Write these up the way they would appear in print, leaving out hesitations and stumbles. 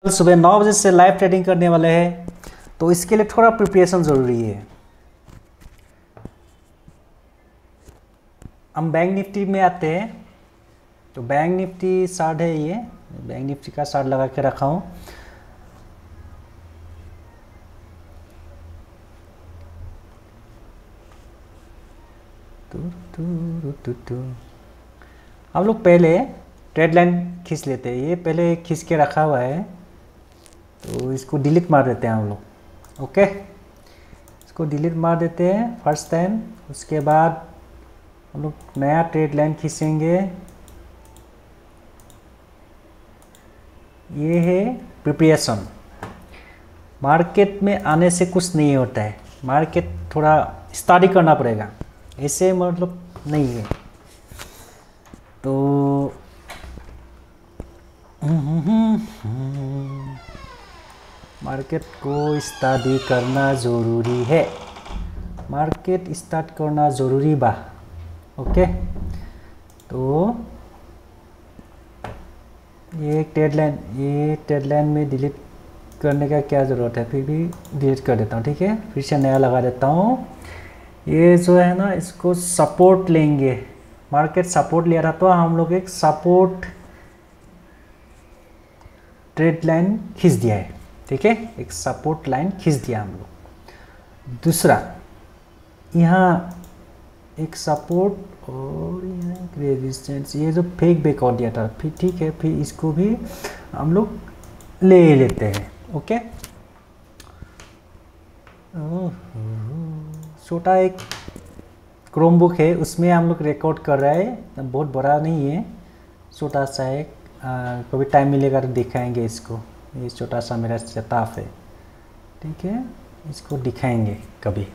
कल सुबह 9 बजे से लाइव ट्रेडिंग करने वाले हैं, तो इसके लिए थोड़ा प्रिपरेशन ज़रूरी है। हम बैंक निफ्टी में आते हैं, तो बैंक निफ्टी चार्ट है, ये बैंक निफ्टी का चार्ट लगा के रखा हूँ। हम लोग पहले ट्रेड लाइन खींच लेते हैं, ये पहले खींच के रखा हुआ है, तो इसको डिलीट मार देते हैं हम लोग। ओके, इसको डिलीट मार देते हैं फर्स्ट टाइम। उसके बाद हम लोग नया ट्रेड लाइन खींचेंगे। ये है प्रिपरेशन। मार्केट में आने से कुछ नहीं होता है, मार्केट थोड़ा स्टडी करना पड़ेगा, ऐसे मतलब नहीं है। तो मार्केट को स्टडी करना ज़रूरी है, मार्केट स्टार्ट करना ज़रूरी बा। ओके, तो ये ट्रेड लाइन में डिलीट करने का क्या ज़रूरत है, फिर भी डिलीट कर देता हूँ। ठीक है, फिर से नया लगा देता हूँ। ये जो है ना, इसको सपोर्ट लेंगे, मार्केट सपोर्ट ले रहा, तो हम लोग एक सपोर्ट ट्रेड लाइन खींच दिया है। ठीक है, एक सपोर्ट लाइन खींच दिया हम लोग। दूसरा, यहाँ एक सपोर्ट और यहाँ एक रेजिस्टेंस, ये जो फेक बैकआउट दिया था, फिर ठीक है, फिर इसको भी हम लोग ले लेते हैं। ओके, छोटा एक क्रोमबुक है, उसमें हम लोग रिकॉर्ड कर रहे हैं, बहुत बड़ा नहीं है, छोटा सा एक। कभी टाइम मिलेगा तो दिखाएंगे इसको। ये छोटा सा मेरा सेटअप है, ठीक है, इसको दिखाएंगे कभी।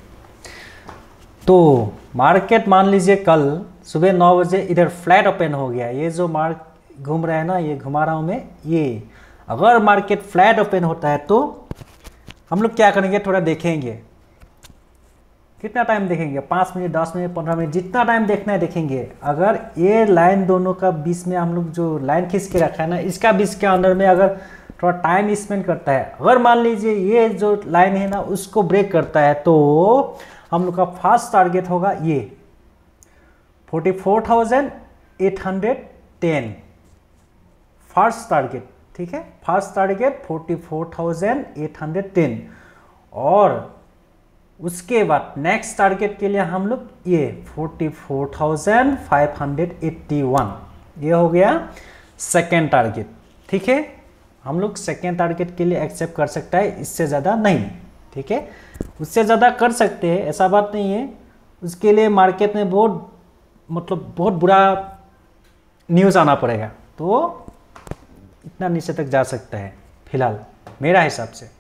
तो मार्केट मान लीजिए कल सुबह 9 बजे इधर फ्लैट ओपन हो गया, ये जो मार्क घूम रहा है ना, ये घुमा रहा हूँ मैं, ये अगर मार्केट फ्लैट ओपन होता है तो हम लोग क्या करेंगे, थोड़ा देखेंगे। कितना टाइम देखेंगे, 5 मिनट, 10 मिनट, 15 मिनट, जितना टाइम देखना है देखेंगे। अगर ये लाइन दोनों का बीच में हम लोग जो लाइन खींच के रखा है ना, इसका बीच के अंदर में अगर थोड़ा टाइम स्पेंड करता है, अगर मान लीजिए ये जो लाइन है ना उसको ब्रेक करता है, तो हम लोग का फर्स्ट टारगेट होगा ये 44,810 फर्स्ट टारगेट। ठीक है, फर्स्ट टारगेट 44,810। और उसके बाद नेक्स्ट टारगेट के लिए हम लोग ये 44,581, ये हो गया सेकेंड टारगेट। ठीक है, हम लोग सेकेंड टारगेट के लिए एक्सेप्ट कर सकता है, इससे ज़्यादा नहीं। ठीक है, उससे ज़्यादा कर सकते हैं, ऐसा बात नहीं है। उसके लिए मार्केट में बहुत बुरा न्यूज़ आना पड़ेगा, तो इतना नीचे तक जा सकता है फिलहाल मेरा हिसाब से।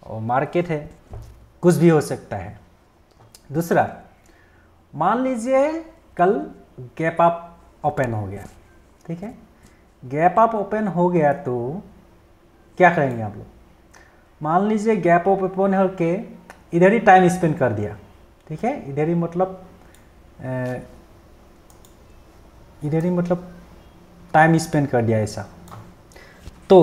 और मार्केट है, कुछ भी हो सकता है। दूसरा, मान लीजिए कल गैप अप ओपन हो गया। ठीक है, गैप अप ओपन हो गया तो क्या करेंगे आप लोग, मान लीजिए गैप अप ओपन होके इधर ही टाइम स्पेंड कर दिया। ठीक है, इधर ही मतलब टाइम स्पेंड कर दिया ऐसा। तो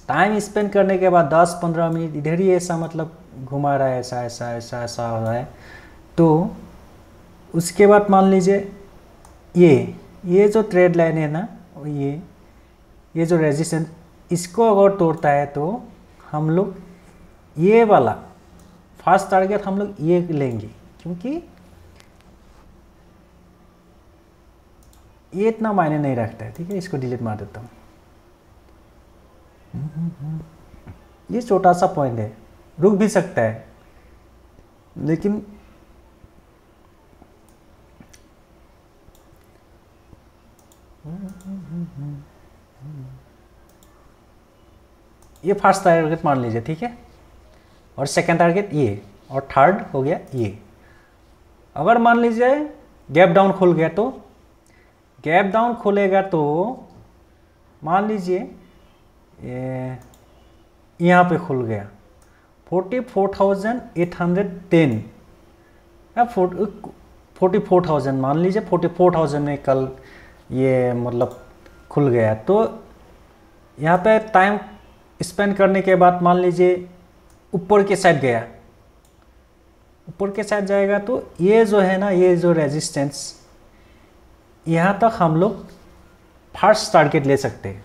टाइम स्पेंड करने के बाद 10-15 मिनट इधर ही ऐसा मतलब घुमा रहा है, ऐसा हो रहा है। तो उसके बाद मान लीजिए ये जो ट्रेड लाइन है ना, ये जो रेजिस्टेंस, इसको अगर तोड़ता है तो हम लोग ये वाला फर्स्ट टारगेट हम लोग ये लेंगे, क्योंकि ये इतना मायने नहीं रखता है। ठीक है, इसको डिलीट मार देता हूँ। ये छोटा सा पॉइंट है, रुक भी सकता है, लेकिन ये फर्स्ट टारगेट मान लीजिए। ठीक है, और सेकंड टारगेट ये, और थर्ड हो गया ये। अगर मान लीजिए गैप डाउन खुल गया, तो गैप डाउन खुलेगा तो मान लीजिए यहाँ पे खुल गया 44,810 या 44,000, मान लीजिए 44,000 में कल ये मतलब खुल गया, तो यहाँ पे टाइम स्पेंड करने के बाद मान लीजिए ऊपर के साइड गया, ऊपर के साइड जाएगा तो ये जो है ना, ये जो रेजिस्टेंस, यहाँ तक हम लोग फर्स्ट टारगेट ले सकते हैं।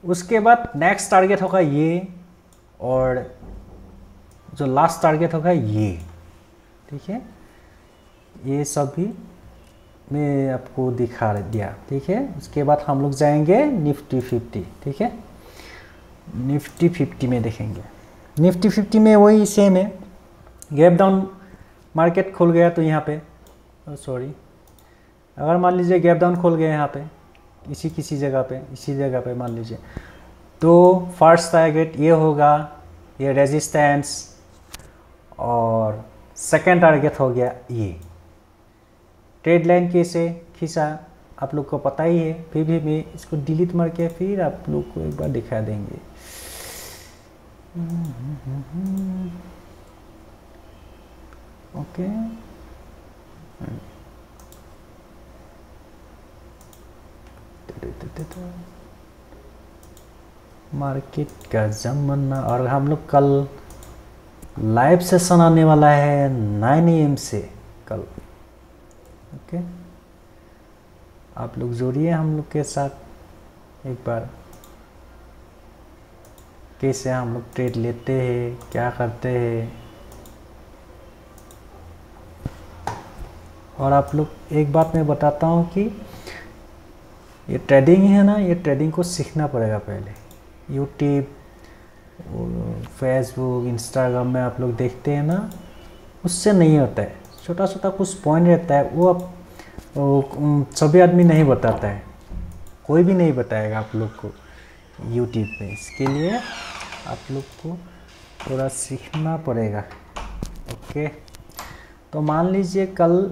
उसके बाद नेक्स्ट टारगेट होगा ये, और जो लास्ट टारगेट होगा ये, ठीक है। ये सब भी मैं आपको दिखा दिया, ठीक है। उसके बाद हम लोग जाएंगे निफ्टी 50, ठीक है। निफ्टी 50 में देखेंगे, निफ्टी 50 में वही सेम है, गैप डाउन मार्केट खुल गया तो यहाँ पे सॉरी, अगर मान लीजिए गैप डाउन खुल गया यहाँ पे किसी जगह पे, इसी जगह पे मान लीजिए, तो फर्स्ट टारगेट ये होगा, ये रेजिस्टेंस, और सेकंड टारगेट हो गया ये। ट्रेड लाइन कैसे खींचा आप लोग को पता ही है, फिर भी मैं इसको डिलीट मार के फिर आप लोग को एक बार दिखा देंगे। ओके, मार्केट का जमाना, और हम लोग कल लाइव सेशन आने वाला है 9 AM से कल, ओके। आप लोग जुड़िए हम लोग के साथ एक बार, कैसे हम लोग ट्रेड लेते हैं, क्या करते हैं। और आप लोग एक बात मैं बताता हूँ कि ये ट्रेडिंग है ना, ये ट्रेडिंग को सीखना पड़ेगा पहले। यूट्यूब, फेसबुक, इंस्टाग्राम में आप लोग देखते हैं ना, उससे नहीं होता है। छोटा छोटा कुछ पॉइंट रहता है, वो सभी आदमी नहीं बताता है, कोई भी नहीं बताएगा आप लोग को यूट्यूब पे। इसके लिए आप लोग को थोड़ा सीखना पड़ेगा, ओके। तो मान लीजिए कल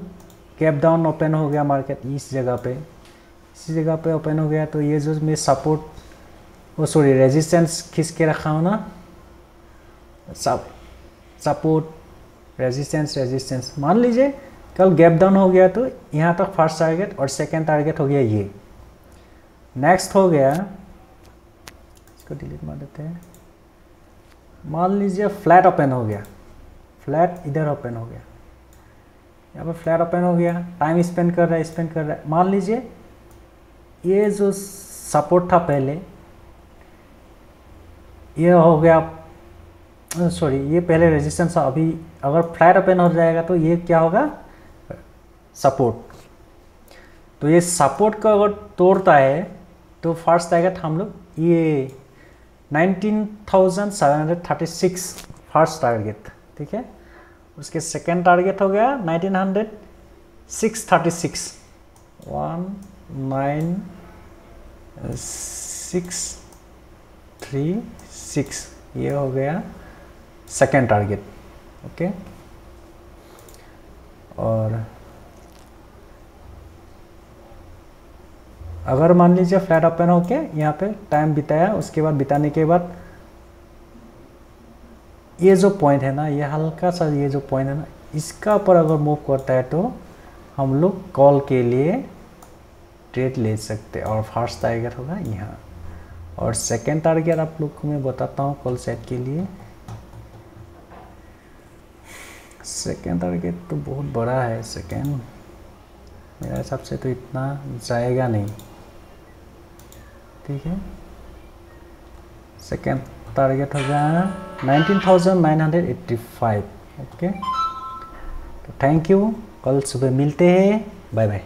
गैप डाउन ओपन हो गया मार्केट इस जगह पे, इसी जगह पे ओपन हो गया, तो ये जो मैं सपोर्ट, वो सॉरी रेजिस्टेंस खींच के रखा हूँ ना, सपोर्ट, रेजिस्टेंस, रेजिस्टेंस, मान लीजिए कल गैप डाउन हो गया तो यहाँ तक फर्स्ट टारगेट और सेकंड टारगेट हो गया ये। नेक्स्ट हो गया, इसको डिलीट मार देते हैं, मान लीजिए फ्लैट ओपन हो गया, फ्लैट इधर ओपन हो गया, यहाँ पर फ्लैट ओपन हो गया, टाइम स्पेंड कर रहा है, मान लीजिए ये जो सपोर्ट था पहले, ये हो गया, सॉरी ये पहले रेजिस्टेंस था, अभी अगर फ्लैट ओपन हो जाएगा तो ये क्या होगा, सपोर्ट। तो ये सपोर्ट का अगर तोड़ता है तो फर्स्ट टारगेट हम लोग ये 19,736 फर्स्ट टारगेट, ठीक है। उसके सेकेंड टारगेट हो गया 19,636, 19,636, ये हो गया सेकेंड टारगेट, ओके। और अगर मान लीजिए फ्लैट ओपन होके यहाँ पे टाइम बिताया, उसके बाद बिताने के बाद ये जो पॉइंट है ना, ये हल्का सा ये जो पॉइंट है ना, इसका ऊपर अगर मूव करता है तो हम लोग कॉल के लिए ट्रेड ले सकते हैं। और फर्स्ट टारगेट होगा यहाँ, और सेकेंड टारगेट आप लोग को मैं बताता हूँ कॉल सेट के लिए। सेकेंड टारगेट तो बहुत बड़ा है, सेकेंड मेरे हिसाब से तो इतना जाएगा नहीं, ठीक है। सेकेंड टारगेट हो गया 19,985, ओके। तो थैंक यू, कल सुबह मिलते हैं, बाय बाय।